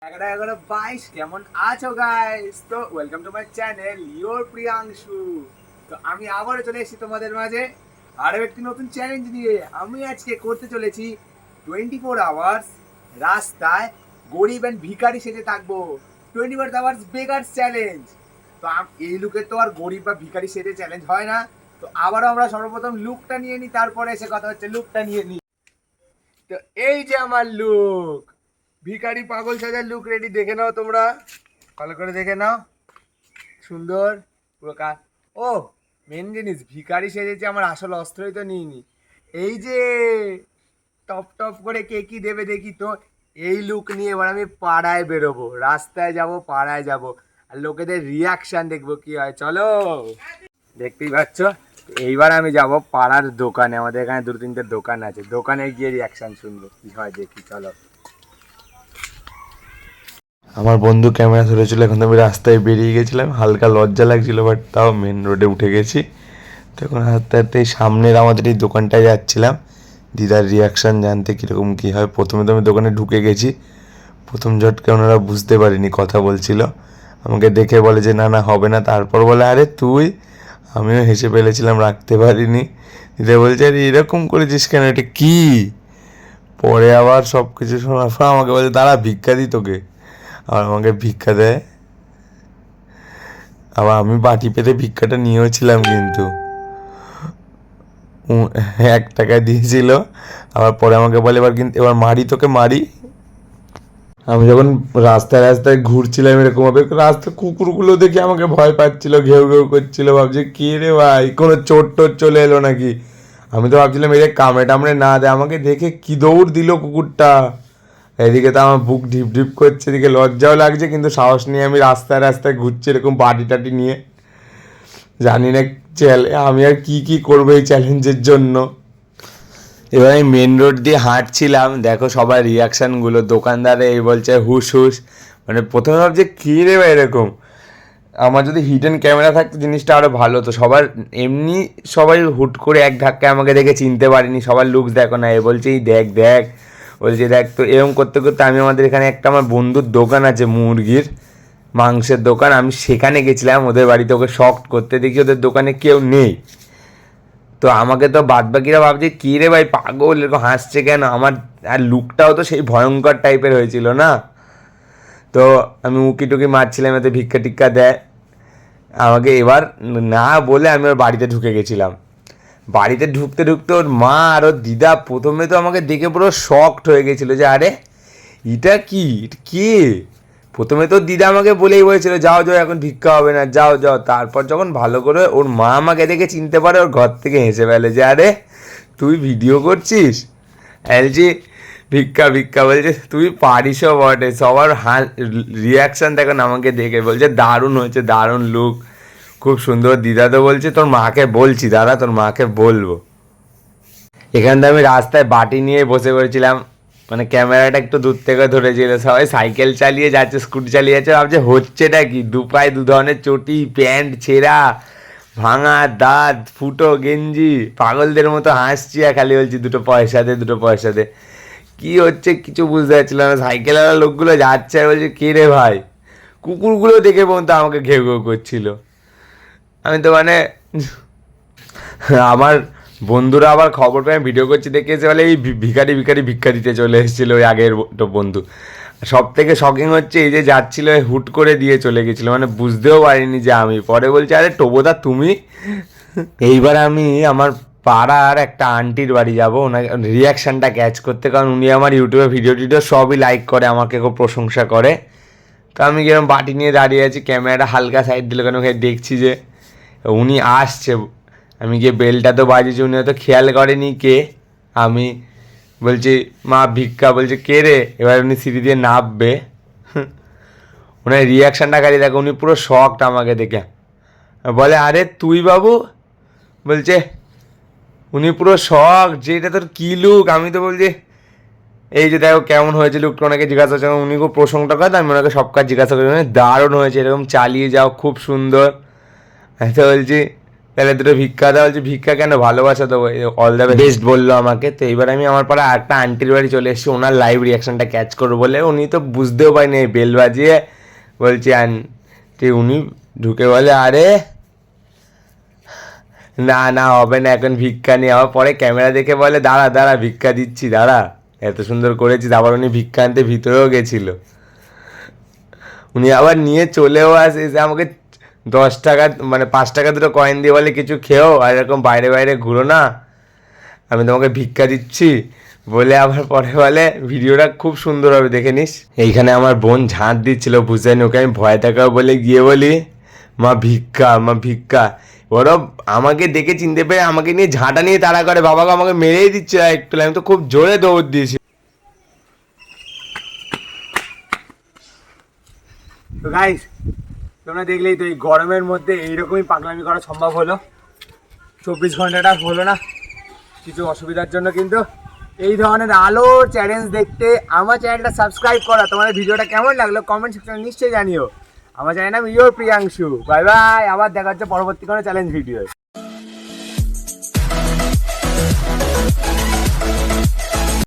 11:22 কেমন আছো গাইস? তো welcome to my channel your Priyanshu. তো আমি আবারও চলে এসেছি তোমাদের মাঝে আরও একটি নতুন চ্যালেঞ্জ নিয়ে। আমি আজকে করতে চলেছি 24 আওয়ার্স রাস্তায় গরিব অ্যান্ড ভিখারি সেজে থাকবো। 24 আওয়ার্স বেগার্স চ্যালেঞ্জ। তো এই লুকে তো আর গরিব বা ভিখারি সেজে চ্যালেঞ্জ হয় না। তো আবারও আমরা সর্বপ্রথম লুকটা নিয়ে নিই, তারপরে এসে কথা হচ্ছে। লুকটা নিয়ে নিই। তো এই যে আমার লুক, ভিখারি পাগল সাজার লুক রেডি। দেখে নাও, তোমরা ভালো করে দেখে নাও। সুন্দর পুরো ও মেন জিনিস, ভিখারি সেজেছে, আমার আসল অস্ত্রই তো নিইনি। এই যে টপ টপ করে কে কি দেবে দেখি তো। এই লুক নিয়ে এবার আমি পাড়ায় বেরোবো, রাস্তায় যাব, পাড়ায় যাব, আর লোকেদের রিয়াকশন দেখবো কি হয়। চলো, দেখতেই পাচ্ছ। এইবার আমি যাব পাড়ার দোকানে। আমাদের এখানে দুটো তিনটে দোকান আছে, দোকানে গিয়ে রিয়াকশন শুনবো কি হয়, দেখি। চলো। আমার বন্ধু ক্যামেরা ধরেছিল, এখন তো আমি রাস্তায় বেরিয়ে গেছিলাম, হালকা লজ্জা লাগছিল, বাট তাও মেন রোডে উঠে গেছি। তখন হাঁটতে হাঁটতে এই সামনের আমাদের এই দোকানটায় যাচ্ছিলাম দিদার রিয়াকশান জানতে কীরকম কী হয়। প্রথমে তো আমি দোকানে ঢুকে গেছি, প্রথম ঝটকে ওনারা বুঝতে পারিনি, কথা বলছিল, আমাকে দেখে বলে যে না না হবে না, তারপর বলে আরে তুই। আমিও হেসে ফেলেছিলাম, রাখতে পারিনি। দিদা বলছে আরে এরকম করেছিস কেন, এটা কী? পরে আবার সব কিছু শোনার পর আমাকে বলছে দাঁড়া ভিক্ষা দিই তোকে, আর আমাকে ভিক্ষা দেয়। আবার আমি বাটি পেতে ভিক্ষাটা নিয়েওছিলাম, কিন্তু 1 টাকা দিয়েছিল। আবার পরে আমাকে বলে এবার কিন্তু এবার মারি তোকে মারি। আমি যখন রাস্তায় রাস্তায় ঘুরছিলাম এরকমভাবে, রাস্তায় কুকুরগুলো দেখে আমাকে ভয় পাচ্ছিল, ঘেউ ঘেউ করছিল, ভাবছি কে রে ভাই, কোনো চোর টোর চলে এলো নাকি। আমি তো ভাবছিলাম এদের কামড়ে টামড়ে না দেয়, আমাকে দেখে কি দৌড় দিল কুকুরটা। এদিকে তো আমার বুক ঢিপ ঢিপ করছে, এদিকে লজ্জাও লাগছে, কিন্তু সাহস নিয়ে আমি রাস্তায় রাস্তায় ঘুরছি এরকম বাটি টাটি নিয়ে। জানি না আমি আর কি কি করবো এই চ্যালেঞ্জের জন্য। এবার আমি মেন রোড দিয়ে হাঁটছিলাম, দেখো সবার রিয়াকশানগুলো। দোকানদারে এই বলছে হুস হুস, মানে প্রথমে ভাবছে কী রে বা এরকম। আমার যদি হিডেন ক্যামেরা থাকতো জিনিসটা আরও ভালো হতো। সবার এমনি সবাই হুট করে এক ধাক্কায় আমাকে দেখে চিনতে পারিনি। সবার লুকস দেখো না, এ বলছে এই দেখ দেখ, বলছে দেখ। তো এরকম করতে করতে আমি আমাদের এখানে একটা আমার বন্ধুর দোকান আছে, মুরগির মাংসের দোকান, আমি সেখানে গেছিলাম ওদের বাড়িতে ওকে শক করতে। দেখি ওদের দোকানে কেউ নেই। তো আমাকে তো বাদবাকিরা ভাবছে কী রে ভাই পাগল, এরকম হাসছে কেন। আমার আর লুকটাও তো সেই ভয়ঙ্কর টাইপের হয়েছিল না। তো আমি উকি টুকি মারছিলাম, এতে ভিক্ষা টিক্ষা দেয় আমাকে। এবার না বলে আমি ওর বাড়িতে ঢুকে গেছিলাম। বাড়িতে ঢুকতে ঢুকতে ওর মা আর ওর দিদা প্রথমে তো আমাকে দেখে পুরো শকড হয়ে গেছিলো যে আরে এটা কি, এটা কে। প্রথমে তো দিদা আমাকে বলেই বলেছিল যাও যাও এখন ভিক্ষা হবে না, যাও যাও। তারপর যখন ভালো করে ওর মা আমাকে দেখে চিনতে পারে, ওর ঘর থেকে হেসে ফেলে যে আরে তুই ভিডিও করছিস। বলছি ভিক্ষা ভিক্ষা, বলছে তুই পারিসও বটে। সবার রিয়াকশান দেখো না আমাকে দেখে, বলছে দারুণ হয়েছে, দারুণ লুক, খুব সুন্দর। দিদা তো বলছে তোর মাকে বলছি, দাদা তোর মাকে বলবো। এখান থেকে আমি রাস্তায় বাটি নিয়ে বসে পড়েছিলাম, মানে ক্যামেরাটা একটু দূর থেকে ধরেছিল। সবাই সাইকেল চালিয়ে যাচ্ছে, স্কুটি চালিয়ে যাচ্ছে, ভাবছে হচ্ছেটা কি। দু পায়ে দু ধরনের চটি, প্যান্ট ছেঁড়া, ভাঙা দাঁত, ফুটো গেঞ্জি, পাগলদের মতো হাসছি আর খালি বলছি দুটো পয়সা দে, দুটো পয়সা দে। কী হচ্ছে কিছু বুঝতে পারছিলাম না। সাইকেলওয়ালা লোকগুলো যাচ্ছে আর বলছে কে রে ভাই। কুকুরগুলো দেখে পর্যন্ত আমাকে ঘেউ ঘেউ করছিল। আমি তো মানে আমার বন্ধুরা আবার খবর পেয়ে ভিডিও করছি দেখে এসে বলে এই ভিখারি ভিখারি ভিক্ষা দিতে চলে এসেছিলো ওই আগের বন্ধু। সব থেকে শকিং হচ্ছে এই যে যাচ্ছিলো হুট করে দিয়ে চলে গেছিলো, মানে বুঝতেও পারিনি যে আমি। পরে বলছে আরে টোবোদা তুমি। এইবার আমি আমার পাড়ার একটা আন্টির বাড়ি যাব, ওনাকে রিয়াকশানটা ক্যাচ করতে, কারণ উনি আমার ইউটিউবে ভিডিও টিডিও সবই লাইক করে, আমাকে খুব প্রশংসা করে। তো আমি কিরকম বাটি নিয়ে দাঁড়িয়ে আছি, ক্যামেরাটা হালকা সাইড দিলে কেন দেখছি যে উনি আসছে। আমি গিয়ে বেলটা তো বাজিয়েছি, উনি হয়তো খেয়াল করেনি কে আমি। বলছি মা ভিক্ষা, বলছে কে রে। এবার উনি সিঁড়ি দিয়ে নামবে, ওনার রিয়াকশানটা খালি দেখো, উনি পুরো শকড আমাকে দেখে। বলে আরে তুই বাবু, বলছে উনি পুরো শক যে এটা তোর কী লুক। আমি তো বলছি এই যে দেখো কেমন হয়েছে লুকটা, ওনাকে জিজ্ঞাসা করছে, উনি খুব প্রশংসা করে, আমি ওনাকে সব কাজ জিজ্ঞাসা করি, দারুণ হয়েছে, এরকম চালিয়ে যাও, খুব সুন্দর। তো বলছি তাহলে দুটো ভিক্ষা দেওয়া, বলছে ভিক্ষা কেন, ভালোবাসা দেবো, অল দ্য বেস্ট বললো আমাকে। তো এইবার আমি আমার পাড়া একটা আন্টির বাড়ি চলে এসেছি, ওনার লাইভ রিয়াকশনটা ক্যাচ করবো বলে। উনি তো বুঝতেও পারিনি, বেল বাজিয়ে বলছি আন্টি, উনি ঢুকে বলে আরে না না হবে না এখন ভিক্ষা নিয়ে। আবার পরে ক্যামেরা দেখে বলে দাঁড়া দাঁড়া ভিক্ষা দিচ্ছি দাঁড়া, এত সুন্দর করেছিস। আবার উনি ভিক্ষা আনতে ভিতরেও গেছিলো। উনি আবার নিয়ে চলেও আসে, এসে আমাকে 10 টাকা মানে 5 টাকা দুটো কয়েন দিয়ে বলে কিছু খেও, আর এরকম বাইরে বাইরে ঘুরো না, আমি তোমাকে ভিক্ষা দিচ্ছি বলে। আবার পরে বলে ভিডিওটা খুব সুন্দর হবে দেখে নিস। এইখানে আমার বোন ঝাঁট দিচ্ছিল, বুঝাইনি ওকে, আমি ভয় থাকাও বলে গিয়ে বলি মা ভিক্ষা, মা ভিক্ষা। ওরা আমাকে দেখে চিনতে পেরে আমাকে নিয়ে ঝাঁটা নিয়ে তাড়া করে, বাবাকে আমাকে মেরেই দিচ্ছে একটু। আমি তো খুব জোরে দৌড় দিয়েছি। তো গাইস তোমরা দেখলেই তো, এই গরমের মধ্যে এইরকমই পাগলামি করা সম্ভব হলো। 24 ঘন্টাটা হলো না কিছু অসুবিধার জন্য, কিন্তু এই ধরনের আলোর চ্যালেঞ্জ দেখতে আমার চ্যানেলটা সাবস্ক্রাইব করা। তোমাদের ভিডিওটা কেমন লাগলো কমেন্ট সেকশনে নিশ্চয়ই জানিও। আমার চ্যানেল নাম ইয়োর প্রিয়াংশু। বাই বাই, আবার দেখা হচ্ছে পরবর্তী কোনো চ্যালেঞ্জ ভিডিও।